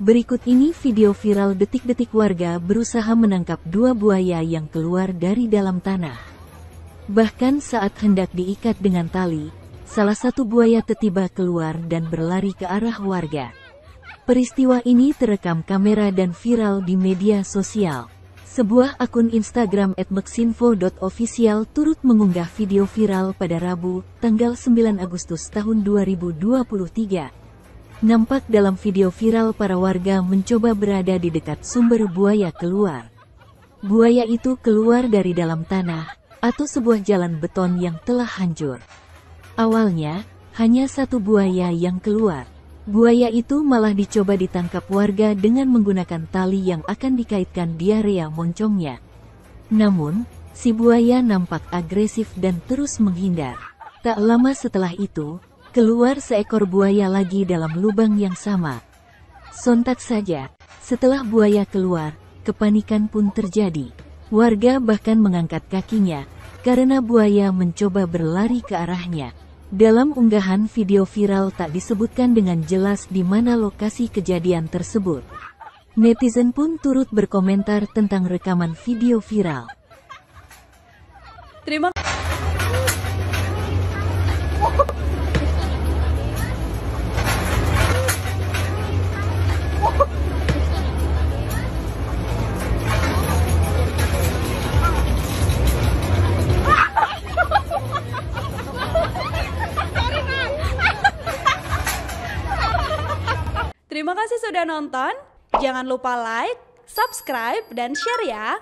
Berikut ini video viral detik-detik warga berusaha menangkap dua buaya yang keluar dari dalam tanah. Bahkan saat hendak diikat dengan tali, salah satu buaya tiba-tiba keluar dan berlari ke arah warga. Peristiwa ini terekam kamera dan viral di media sosial. Sebuah akun Instagram @mexinfo.official turut mengunggah video viral pada Rabu, tanggal 9 Agustus tahun 2023. Nampak dalam video viral para warga mencoba berada di dekat sumber buaya keluar. Buaya itu keluar dari dalam tanah, atau sebuah jalan beton yang telah hancur. Awalnya, hanya satu buaya yang keluar. Buaya itu malah dicoba ditangkap warga dengan menggunakan tali yang akan dikaitkan di area moncongnya. Namun, si buaya nampak agresif dan terus menghindar. Tak lama setelah itu, keluar seekor buaya lagi dalam lubang yang sama. Sontak saja, setelah buaya keluar, kepanikan pun terjadi. Warga bahkan mengangkat kakinya, karena buaya mencoba berlari ke arahnya. Dalam unggahan video viral tak disebutkan dengan jelas di mana lokasi kejadian tersebut. Netizen pun turut berkomentar tentang rekaman video viral. Terima kasih sudah nonton. Jangan lupa like, subscribe, dan share ya.